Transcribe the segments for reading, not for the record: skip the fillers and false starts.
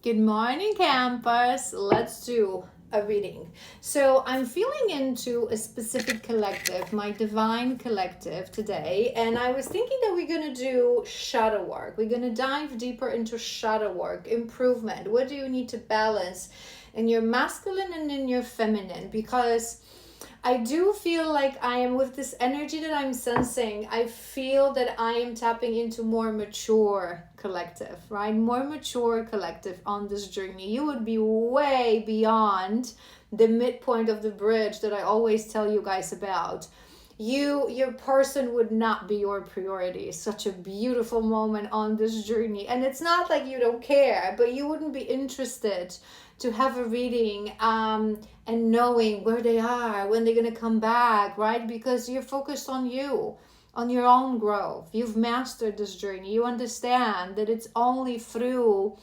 Good morning, campers. Let's do a reading. So I'm feeling into a specific collective, my divine collective today, and I was thinking that we're going to do shadow work. We're going to dive deeper into shadow work, improvement. What do you need to balance in your masculine and in your feminine? Because I do feel like I am, with this energy that I'm sensing, I feel that I am tapping into more mature collective, right? More mature collective on this journey. You would be way beyond the midpoint of the bridge that I always tell you guys about. Your person would not be your priority. Such a beautiful moment on this journey. And it's not like you don't care, but you wouldn't be interested to have a reading and knowing where they are, when they're going to come back, right? Because you're focused on you, on your own growth. You've mastered this journey. You understand that it's only through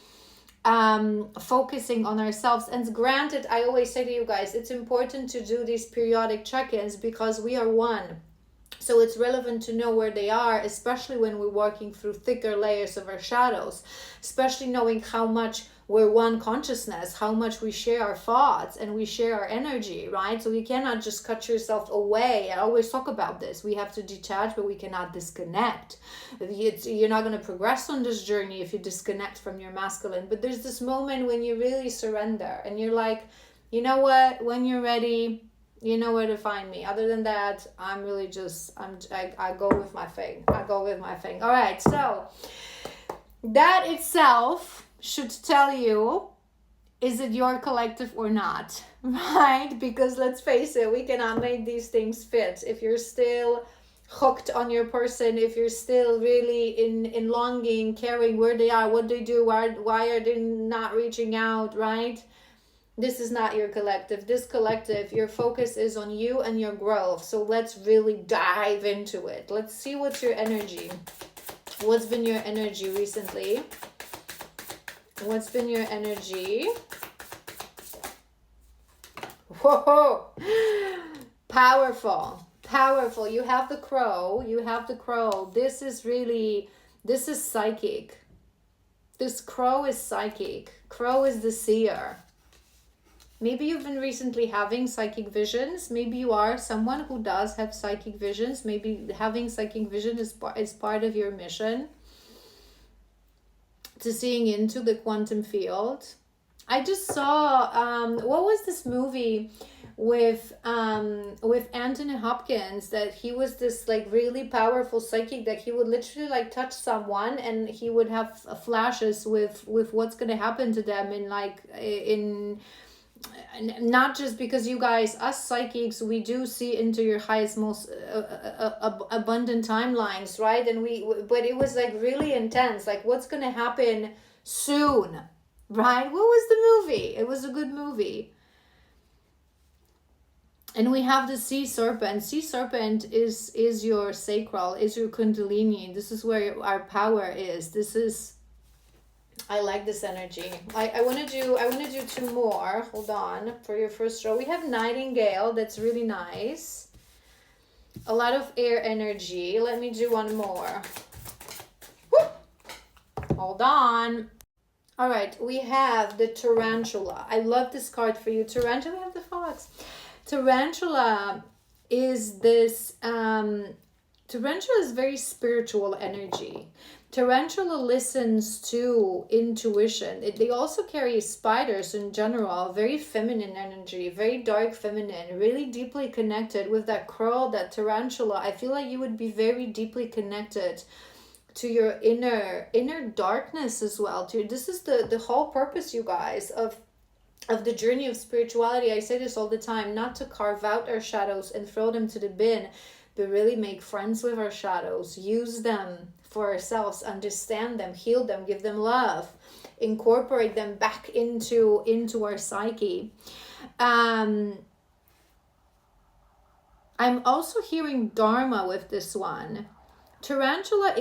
focusing on ourselves. And granted, I always say to you guys, it's important to do these periodic check-ins because we are one. So it's relevant to know where they are, especially when we're working through thicker layers of our shadows, especially knowing how much we're one consciousness, how much we share our thoughts and we share our energy, right? So you cannot just cut yourself away. I always talk about this. We have to detach, but we cannot disconnect. You're not going to progress on this journey if you disconnect from your masculine. But there's this moment when you really surrender and you're like, you know what, when you're ready, you know where to find me. Other than that, I'm really just, I go with my thing. All right, so that itself should tell you, is it your collective or not, right? Because let's face it, we cannot make these things fit. If you're still hooked on your person, if you're still really in longing, caring where they are, what they do, why are they not reaching out, right? This is not your collective. This collective, your focus is on you and your growth. So let's really dive into it. Let's see what's your energy. What's been your energy recently? What's been your energy? Whoa! Powerful. Powerful. You have the crow. This is psychic. This crow is psychic. Crow is the seer. Maybe you've been recently having psychic visions. Maybe you are someone who does have psychic visions. Maybe having psychic vision is part of your mission to seeing into the quantum field. I just saw, what was this movie with Anthony Hopkins, that he was this like really powerful psychic that he would literally like touch someone and he would have flashes with what's going to happen to them in not just because you guys, us psychics, we do see into your highest, most abundant timelines, right? And but it was like really intense, like what's gonna happen soon, right? What was the movie? It was a good movie. And we have the sea serpent. Sea serpent is your sacral, is your kundalini. This is where our power is. I like this energy. I want to do two more. Hold on. For your first row, we have Nightingale. That's really nice. A lot of air energy. Let me do one more. Woo! Hold on. All right, we have the Tarantula. I love this card for you. Tarantula, we have the fox. Tarantula is this Tarantula is very spiritual energy. Tarantula listens to intuition. They also carry spiders in general, very feminine energy, very dark feminine, really deeply connected with that crow, that tarantula. I feel like you would be very deeply connected to your inner darkness as well. This is the whole purpose, you guys, of the journey of spirituality. I say this all the time, not to carve out our shadows and throw them to the bin, but really make friends with our shadows, use them for ourselves, understand them, heal them, give them love, incorporate them back into our psyche. I'm also hearing Dharma with this one. Tarantula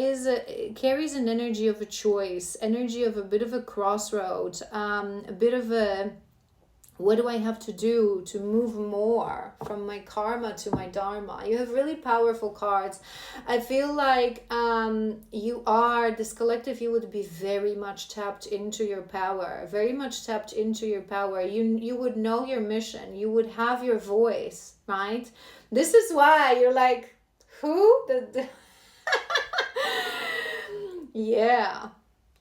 carries an energy of a choice, energy of a bit of a crossroad, a bit of a What do I have to do to move more from my karma to my dharma? You have really powerful cards. I feel like you are, this collective, you would be very much tapped into your power, very much tapped into your power. You would know your mission. You would have your voice, right? This is why you're like, who? Yeah.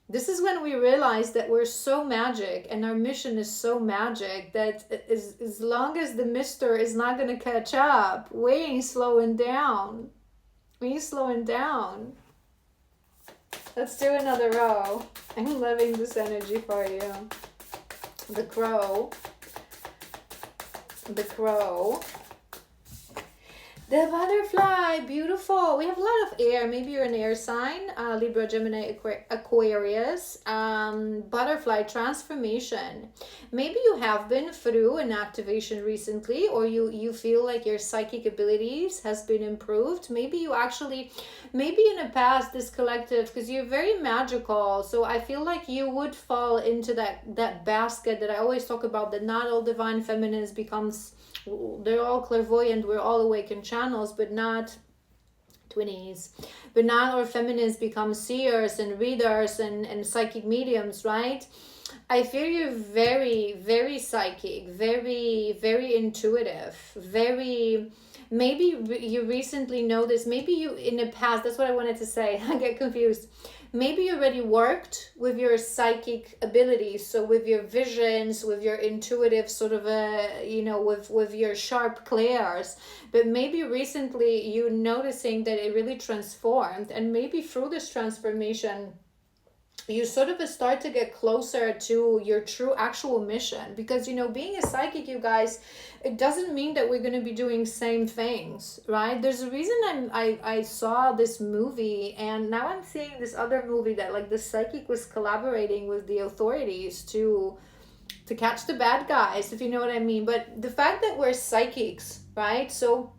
This is when we realize that we're so magic and our mission is so magic that as long as the mister is not going to catch up, we ain't slowing down. We ain't slowing down. Let's do another row. I'm loving this energy for you. The crow. The crow. The butterfly, beautiful. We have a lot of air. Maybe you're an air sign, Libra, Gemini, Aquarius. Butterfly, transformation. Maybe you have been through an activation recently, or you feel like your psychic abilities has been improved. Maybe you actually, maybe in the past, this collective, because you're very magical, so I feel like you would fall into that basket that I always talk about, that not all divine feminines becomes, they're all clairvoyant, we're all awakened channels, but not twinnies. But not all feminists become seers and readers and psychic mediums, right? I feel you're very, very psychic, very, very intuitive, very... Maybe you recently know this. Maybe you in the past, that's what I wanted to say. I get confused. Maybe you already worked with your psychic abilities, so with your visions, with your intuitive sort of with your sharp clairs, but maybe recently you're noticing that it really transformed, and maybe through this transformation you sort of start to get closer to your true actual mission. Because being a psychic, you guys, it doesn't mean that we're going to be doing same things, right? There's a reason I saw this movie, and now I'm seeing this other movie that like the psychic was collaborating with the authorities to catch the bad guys, if you know what I mean. But the fact that we're psychics, right? So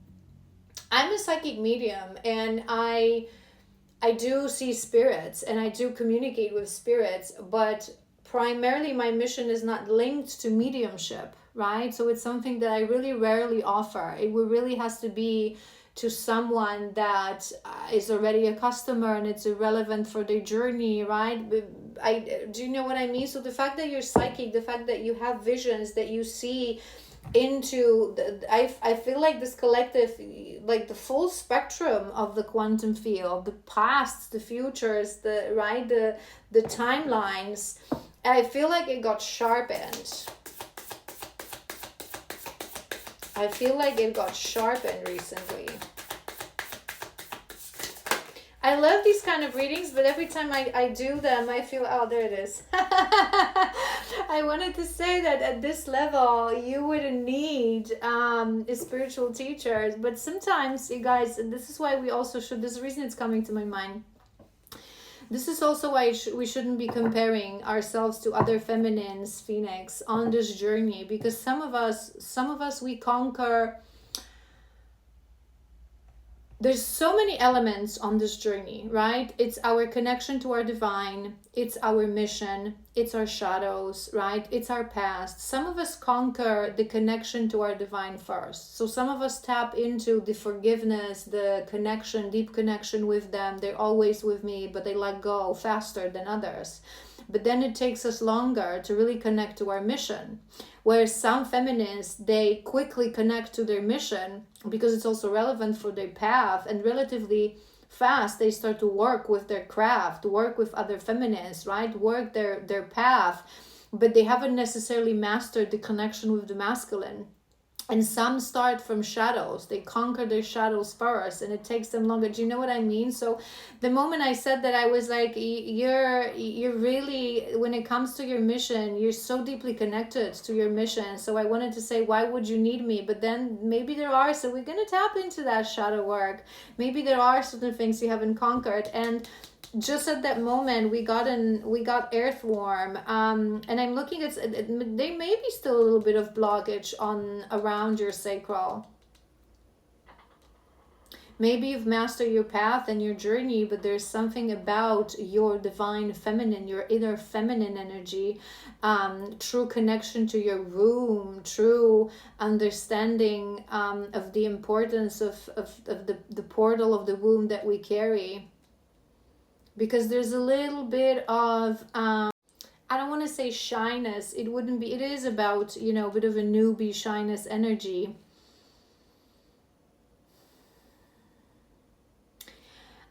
I'm a psychic medium, and I do see spirits and I do communicate with spirits, but primarily my mission is not linked to mediumship, right? So it's something that I really rarely offer. It really has to be to someone that is already a customer and it's irrelevant for their journey, right? Do you know what I mean? So the fact that you're psychic, the fact that you have visions, that you see into I feel like this collective, like the full spectrum of the quantum field, the past, the futures, the timelines. I feel like it got sharpened. I feel like it got sharpened recently. I love these kind of readings, but every time I do them, I feel, oh, there it is. I wanted to say that at this level, you wouldn't need spiritual teachers. But sometimes, you guys, this is why we also should, there's a reason it's coming to my mind. This is also why we shouldn't be comparing ourselves to other feminines, Phoenix, on this journey. Because some of us, we conquer... There's so many elements on this journey, right? It's our connection to our divine, it's our mission, it's our shadows, right? It's our past. Some of us conquer the connection to our divine first. So some of us tap into the forgiveness, the connection, deep connection with them. They're always with me, but they let go faster than others. But then it takes us longer to really connect to our mission. Whereas some feminists, they quickly connect to their mission because it's also relevant for their path, and relatively fast they start to work with their craft, work with other feminists, right? Work their path, but they haven't necessarily mastered the connection with the masculine. And some start from shadows. They conquer their shadows first, and it takes them longer. Do you know what I mean? So the moment I said that, I was like, you're really, when it comes to your mission, you're so deeply connected to your mission. So I wanted to say, why would you need me? But then maybe there are, so we're going to tap into that shadow work. Maybe there are certain things you haven't conquered. And just at that moment, we got earthworm, and I'm looking at, there may be still a little bit of blockage around your sacral. Maybe you've mastered your path and your journey, but there's something about your divine feminine, your inner feminine energy, true connection to your womb, true understanding of the importance of the portal of the womb that we carry. Because there's a little bit of, I don't want to say shyness. It wouldn't be, it is about, you know, a bit of a newbie shyness energy.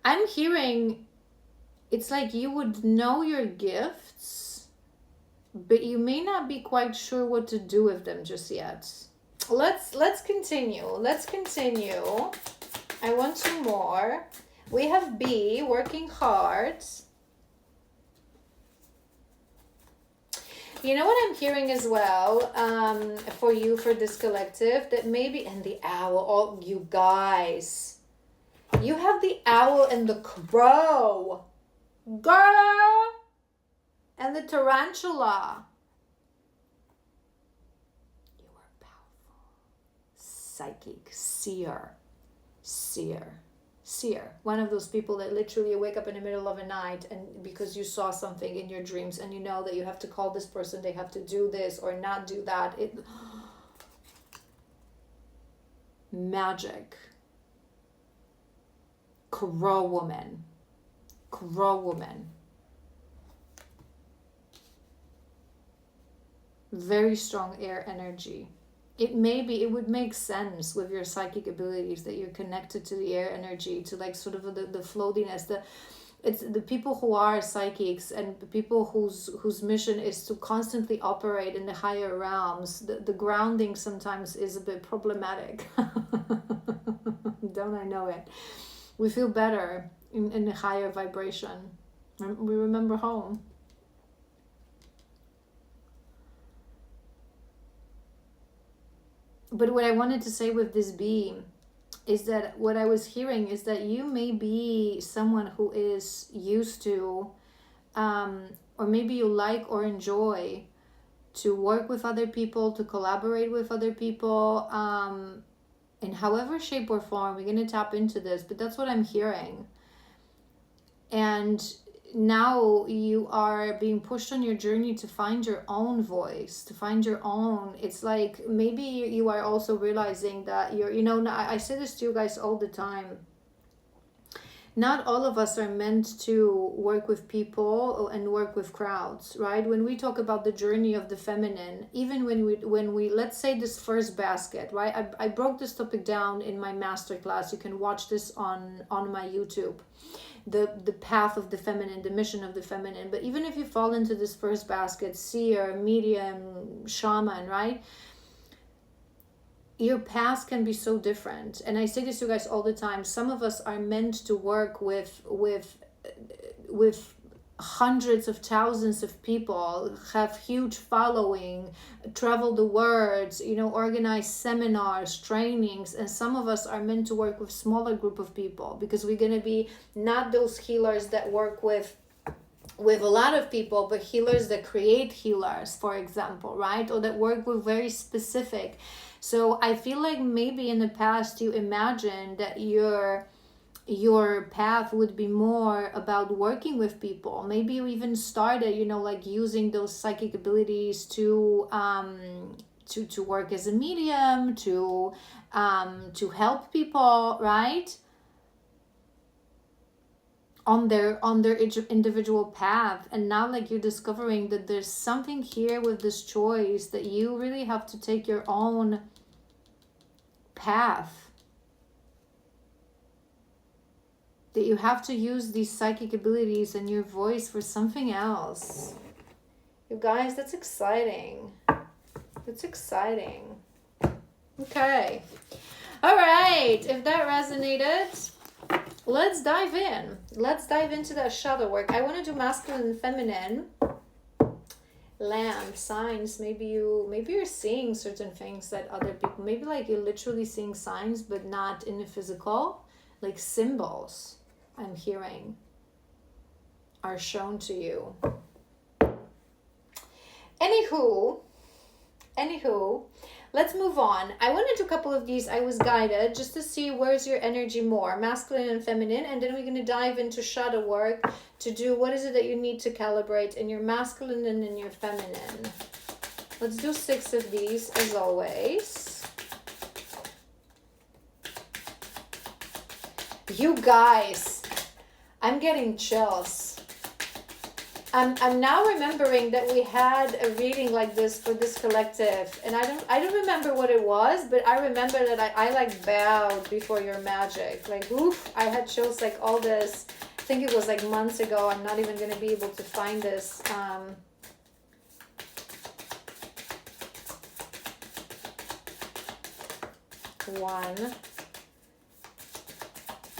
I'm hearing it's like you would know your gifts, but you may not be quite sure what to do with them just yet. Let's continue. Let's continue. I want some more. We have B, working hard. You know what I'm hearing as well, for you, for this collective, that maybe, and the owl, oh, you guys. You have the owl and the crow. Girl! And the tarantula. You are powerful. Psychic. Seer. One of those people that literally wake up in the middle of the night and because you saw something in your dreams and you know that you have to call this person, they have to do this or not do that. Magic. Crow woman. Very strong air energy. It would make sense with your psychic abilities that you're connected to the air energy, to like sort of the floatiness, it's the people who are psychics and the people whose mission is to constantly operate in the higher realms. The grounding sometimes is a bit problematic. Don't I know it? We feel better in a higher vibration. We remember home. But what I wanted to say with this bee is that what I was hearing is that you may be someone who is used to, or maybe you like or enjoy to work with other people, to collaborate with other people, in however shape or form. We're going to tap into this, but that's what I'm hearing. And now you are being pushed on your journey to find your own voice, to find your own. It's like maybe you are also realizing that you're, you know, I say this to you guys all the time. Not all of us are meant to work with people and work with crowds, right? When we talk about the journey of the feminine, even when we let's say this first basket, right? I broke this topic down in my masterclass. You can watch this on my YouTube. The path of the feminine, the mission of the feminine. But even if you fall into this first basket, seer, medium, shaman, right? Your path can be so different. And I say this to you guys all the time. Some of us are meant to work with hundreds of thousands of people, have huge following, travel the world, you know, organize seminars, trainings. And some of us are meant to work with smaller group of people because we're going to be not those healers that work with a lot of people, but healers that create healers, for example, right? Or that work with very specific. So I feel like maybe in the past you imagined that your path would be more about working with people. Maybe you even started, you know, like using those psychic abilities to work as a medium, to help people, right? On their individual path. And now like you're discovering that there's something here with this choice that you really have to take your own path, that you have to use these psychic abilities and your voice for something else. You guys, that's exciting. That's exciting. Okay. All right. If that resonated, let's dive in. Let's dive into that shadow work. I want to do masculine and feminine. Lamb, signs. Maybe you're seeing certain things that other people, maybe like you're literally seeing signs, but not in the physical, like symbols I'm hearing are shown to you. Anywho, let's move on. I went into a couple of these. I was guided just to see where's your energy more, masculine and feminine. And then we're going to dive into shadow work to do what is it that you need to calibrate in your masculine and in your feminine. Let's do 6 of these as always. You guys, I'm getting chills. I'm now remembering that we had a reading like this for this collective, and I don't remember what it was, but I remember that I like bowed before your magic. Like, oof, I had chills like all this. I think it was like months ago. I'm not even going to be able to find this. One,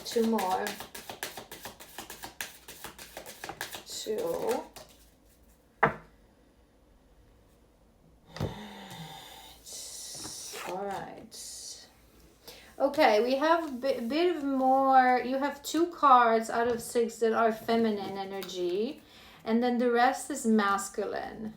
2 more. 2. All right. Okay, we have a bit more. You have 2 cards out of 6 that are feminine energy, and then the rest is masculine.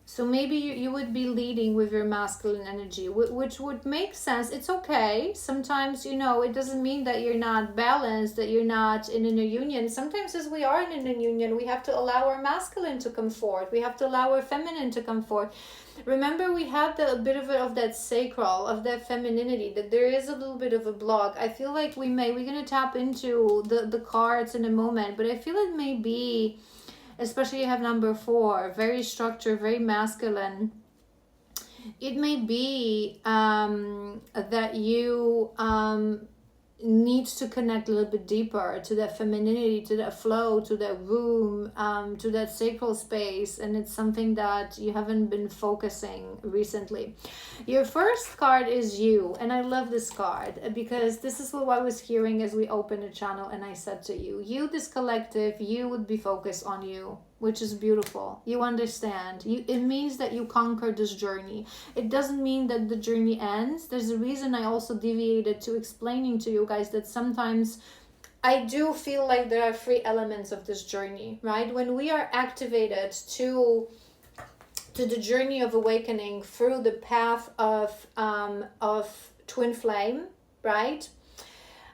So maybe you would be leading with your masculine energy, which would make sense. It's okay. Sometimes, you know, it doesn't mean that you're not balanced, that you're not in a union. Sometimes as we are in a union, we have to allow our masculine to come forth. We have to allow our feminine to come forth. Remember, we had a bit of that sacral, of that femininity, that there is a little bit of a block. I feel like we're going to tap into the cards in a moment, but I feel it may be, especially you have number 4, very structured, very masculine. It may be that you need to connect a little bit deeper to that femininity, to that flow, to that room, to that sacral space, and it's something that you haven't been focusing recently. Your first card is you, and I love this card because this is what I was hearing as we opened the channel, and I said to you, this collective, you would be focused on you, which is beautiful. You understand. It means that you conquered this journey. It doesn't mean that the journey ends. There's a reason I also deviated to explaining to you guys that sometimes I do feel like there are 3 elements of this journey, right? When we are activated to the journey of awakening through the path of twin flame, right?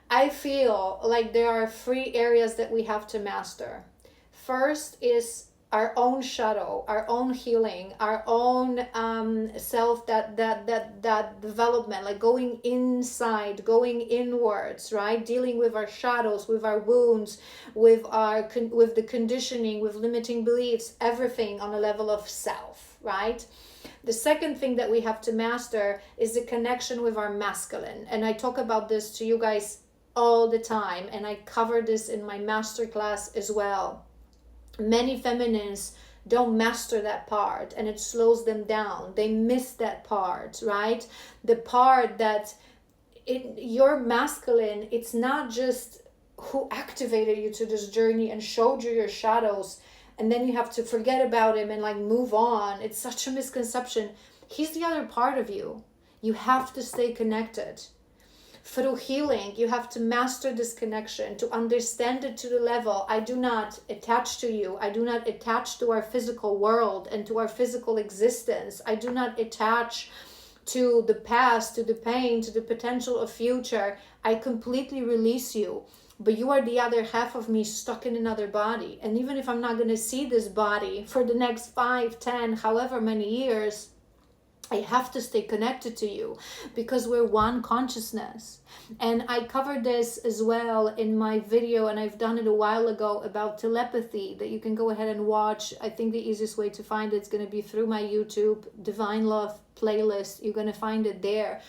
I feel like there are 3 areas that we have to master. First is our own shadow, our own healing, our own self, that development, like going inside, going inwards, right? Dealing with our shadows, with our wounds, with the conditioning, with limiting beliefs, everything on a level of self, right? The second thing that we have to master is the connection with our masculine. And I talk about this to you guys all the time, and I cover this in my masterclass as well. Many feminines don't master that part, and it slows them down. They miss that part, right? The part that your masculine, it's not just who activated you to this journey and showed you your shadows, and then you have to forget about him and like move on. It's such a misconception. He's the other part of you. You have to stay connected. Through healing, you have to master this connection, to understand it to the level, I do not attach to you. I do not attach to our physical world and to our physical existence. I do not attach to the past, to the pain, to the potential of future. I completely release you. But you are the other half of me stuck in another body. And even if I'm not going to see this body for the next 5, 10, however many years, I have to stay connected to you because we're one consciousness. And I covered this as well in my video, and I've done it a while ago, about telepathy, that you can go ahead and watch. I think the easiest way to find it's going to be through my YouTube Divine Love playlist. You're going to find it there.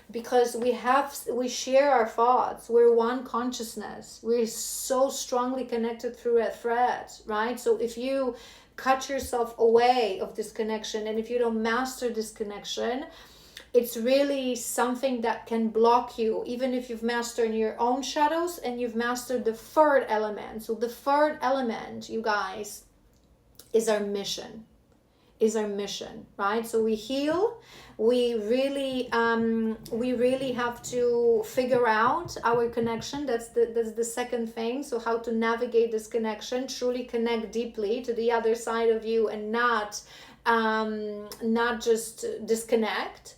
Because we share our thoughts. We're one consciousness. We're so strongly connected through a thread, right? So if you cut yourself away of this connection, and if you don't master this connection, it's really something that can block you, even if you've mastered your own shadows and you've mastered the 3rd element. So the 3rd element, you guys, is our mission. Right? So we heal. We really have to figure out our connection. That's the second thing. So how to navigate this connection, truly connect deeply to the other side of you, and not not just disconnect.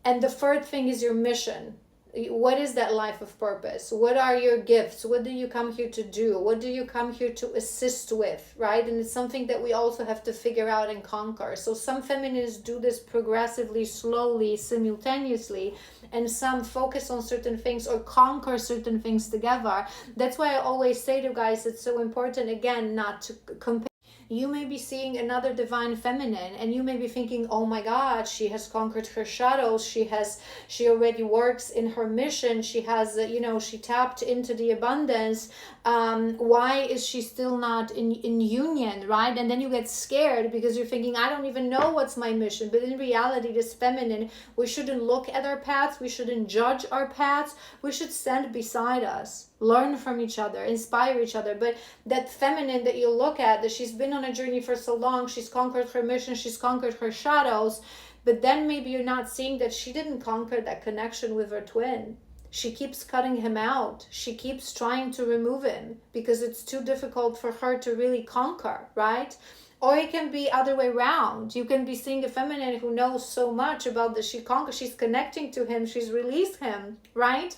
And the third thing is your mission. What is that life of purpose? What are your gifts? What do you come here to do? What do you come here to assist with, right? And it's something that we also have to figure out and conquer. So some feminists do this progressively, slowly, simultaneously, and some focus on certain things or conquer certain things together. That's why I always say to guys, it's so important, again, not to compare. You may be seeing another divine feminine and you may be thinking, oh my God, she has conquered her shadows. She already works in her mission. She has, she tapped into the abundance. Why is she still not in union, right? And then you get scared because you're thinking, I don't even know what's my mission. But in reality, this feminine, we shouldn't look at our paths. We shouldn't judge our paths. We should stand beside us, learn from each other, inspire each other. But that feminine that you look at, that she's been on a journey for so long, she's conquered her mission, she's conquered her shadows, but then maybe you're not seeing that she didn't conquer that connection with her twin. She keeps cutting him out. She keeps trying to remove him because it's too difficult for her to really conquer, right? Or it can be other way around. You can be seeing a feminine who knows so much about this. She's connecting to him, she's released him, right?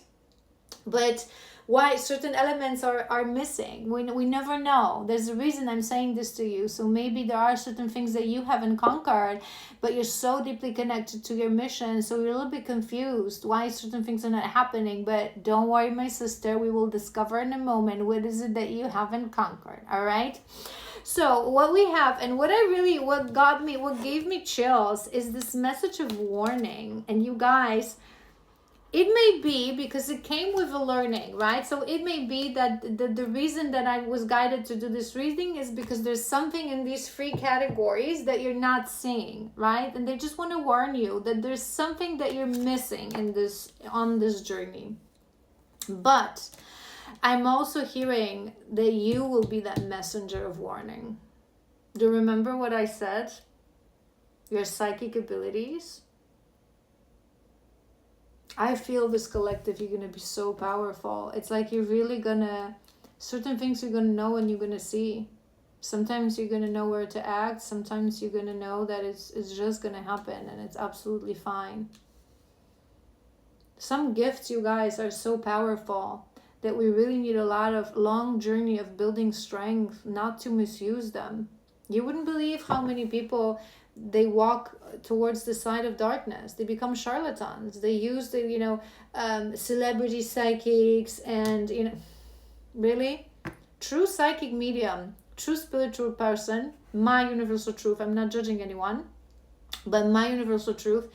But why certain elements are missing, we never know. There's a reason I'm saying this to you. So maybe there are certain things that you haven't conquered, but you're so deeply connected to your mission, so you're a little bit confused why certain things are not happening. But don't worry, my sister, we will discover in a moment what is it that you haven't conquered. All right. So what we have, and what gave me chills is this message of warning. And you guys, it may be because it came with a learning, right? So it may be that the reason that I was guided to do this reading is because there's something in these three categories that you're not seeing, right? And they just want to warn you that there's something that you're missing on this journey. But I'm also hearing that you will be that messenger of warning. Do you remember what I said? Your psychic abilities. I feel this collective, you're going to be so powerful. It's like you're really going to, certain things you're going to know and you're going to see. Sometimes you're going to know where to act. Sometimes you're going to know that it's just going to happen and it's absolutely fine. Some gifts, you guys, are so powerful that we really need a lot of long journey of building strength, not to misuse them. You wouldn't believe how many people, they walk towards the side of darkness. They become charlatans. They use the, celebrity psychics and, really? True psychic medium, true spiritual person, my universal truth, I'm not judging anyone, but my universal truth,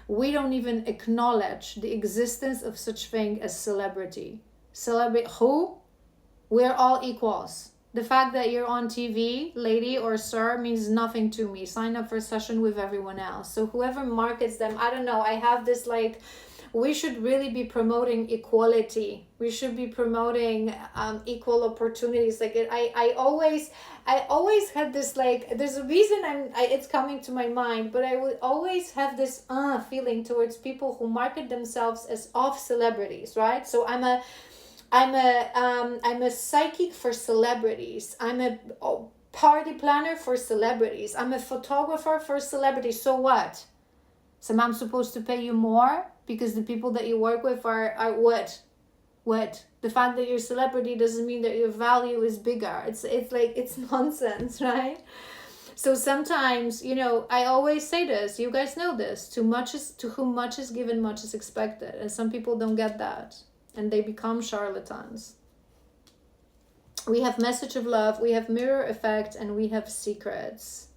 we don't even acknowledge the existence of such thing as celebrity. Who? We're all equals. The fact that you're on TV, lady or sir, means nothing to me. Sign up for a session with everyone else. So whoever markets them, I don't know, I have this we should really be promoting equality. We should be promoting equal opportunities. I always had this there's a reason it's coming to my mind, but I would always have this feeling towards people who market themselves as off celebrities, right? So I'm a psychic for celebrities. I'm a party planner for celebrities. I'm a photographer for celebrities. So what? So I'm supposed to pay you more because the people that you work with are what? What? The fact that you're a celebrity doesn't mean that your value is bigger. It's nonsense, right? So sometimes, I always say this, you guys know this, to whom much is given, much is expected. And some people don't get that. And they become charlatans. We have message of love, we have mirror effect, and we have secrets.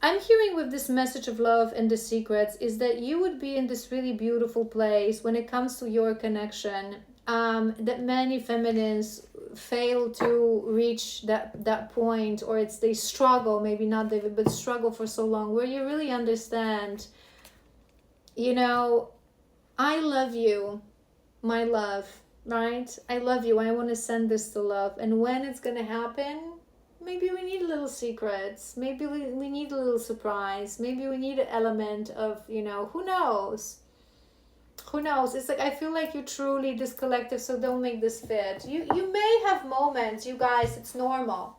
I'm hearing with this message of love and the secrets is that you would be in this really beautiful place when it comes to your connection, that many feminines fail to reach that point, or they struggle, maybe not David, but struggle for so long, where you really understand, I love you, my love, right? I love you. I want to send this to love. And when it's going to happen, maybe we need little secrets. Maybe we need a little surprise. Maybe we need an element of, who knows? Who knows? It's like I feel like you're truly this collective, so don't make this fit. You may have moments, you guys, it's normal.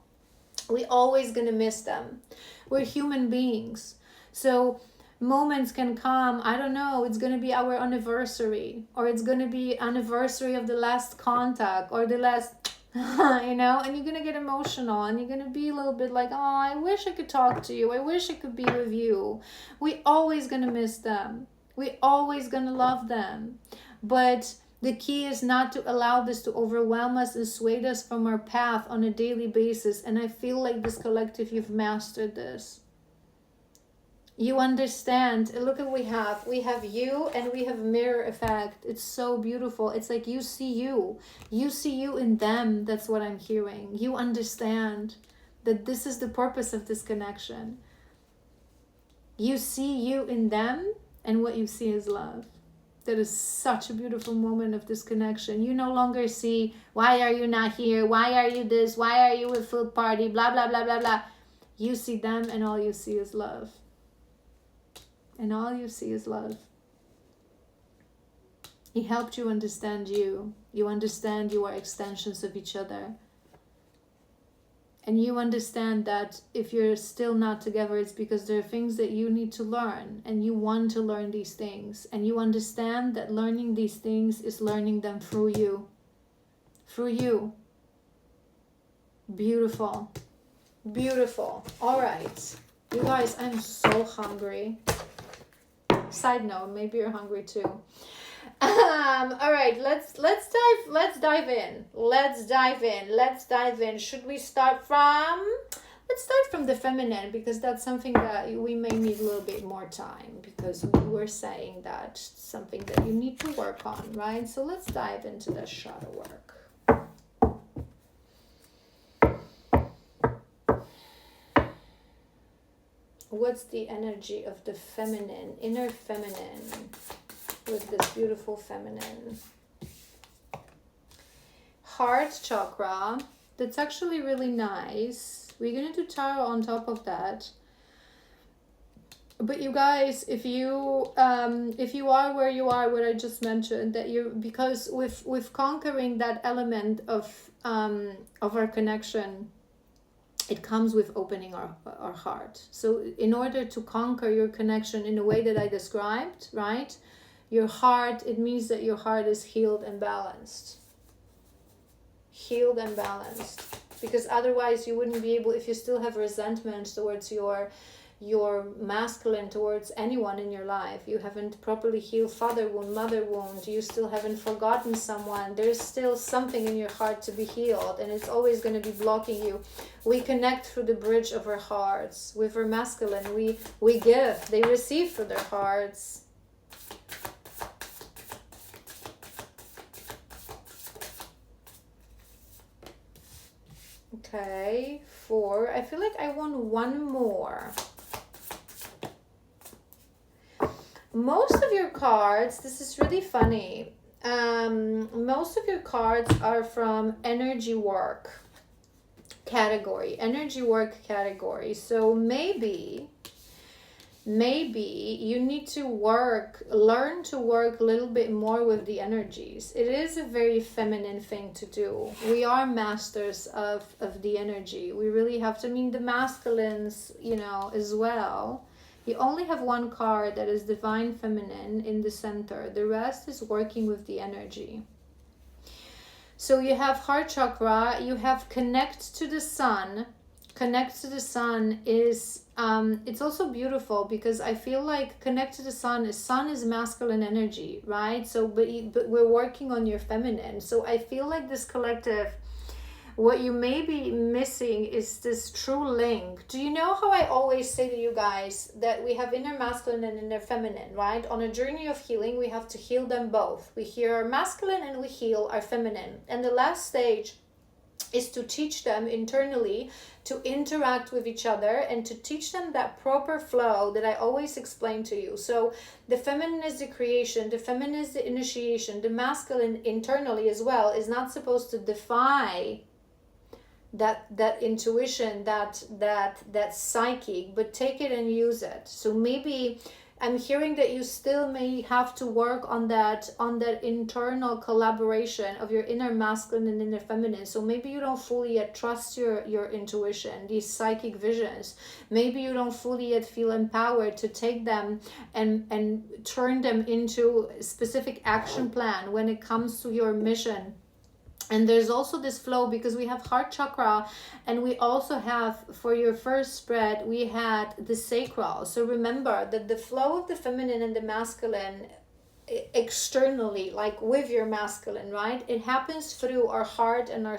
We always gonna miss them. We're human beings. So moments can come, I don't know, it's gonna be our anniversary, or it's gonna be anniversary of the last contact, or the last you know, and you're gonna get emotional, and you're gonna be a little bit like, oh, I wish I could talk to you, I wish I could be with you. We always gonna miss them. We always gonna love them. But the key is not to allow this to overwhelm us and sway us from our path on a daily basis. And I feel like this collective, you've mastered this. You understand. Look at what we have. We have you, and we have mirror effect. It's so beautiful. It's like you see you. You see you in them. That's what I'm hearing. You understand that this is the purpose of this connection. You see you in them, and what you see is love. That is such a beautiful moment of this connection. You no longer see, why are you not here? Why are you this? Why are you with food party? Blah, blah, blah, blah, blah. You see them, and all you see is love. And all you see is love. He helped you understand you. You understand you are extensions of each other. And you understand that if you're still not together, it's because there are things that you need to learn. And you want to learn these things. And you understand that learning these things is learning them through you. Through you. Beautiful. Beautiful. All right. You guys, I'm so hungry. Side note, maybe you're hungry too. All right, let's dive in. Should we start from, let's start from the feminine, because that's something that we may need a little bit more time, because we were saying that something that you need to work on, right? So let's dive into the shadow work. What's the energy of the feminine, inner feminine, with this beautiful feminine? Heart chakra. That's actually really nice. We're going to do tarot on top of that. But you guys, if you are where you are, what I just mentioned, that you, because with conquering that element of our connection, it comes with opening our heart. So in order to conquer your connection in the way that I described, right? Your heart, it means that your heart is healed and balanced. Healed and balanced. Because otherwise you wouldn't be able, if you still have resentment towards your masculine, towards anyone in your life, you haven't properly healed father wound, mother wound, you still haven't forgotten someone, there's still something in your heart to be healed, and it's always going to be blocking you. We connect through the bridge of our hearts. With our masculine, we give, they receive through their hearts. Okay, 4. I feel like I want one more. Most of your cards, this is really funny, most of your cards are from energy work category. So maybe you need to learn to work a little bit more with the energies. It is a very feminine thing to do. We are masters of the energy. We really have to, the masculines, as well. You only have one card that is divine feminine in the center. The rest is working with the energy. So you have heart chakra, you have connect to the sun. Connect to the sun is, it's also beautiful, because I feel like connect to the sun is masculine energy, right? So, but we're working on your feminine. So I feel like this collective, what you may be missing is this true link. Do you know how I always say to you guys that we have inner masculine and inner feminine, right? On a journey of healing, we have to heal them both. We heal our masculine and we heal our feminine. And the last stage is to teach them internally to interact with each other and to teach them that proper flow that I always explain to you. So the feminine is the creation, the feminine is the initiation, the masculine internally as well is not supposed to defy that intuition, that psychic, but take it and use it. So maybe I'm hearing that you still may have to work on that internal collaboration of your inner masculine and inner feminine. So maybe you don't fully yet trust your intuition, these psychic visions. Maybe you don't fully yet feel empowered to take them and turn them into a specific action plan when it comes to your mission. And there's also this flow because we have heart chakra, and we also have, for your first spread, we had the sacral. So remember that the flow of the feminine and the masculine externally, like with your masculine, right? It happens through our heart and our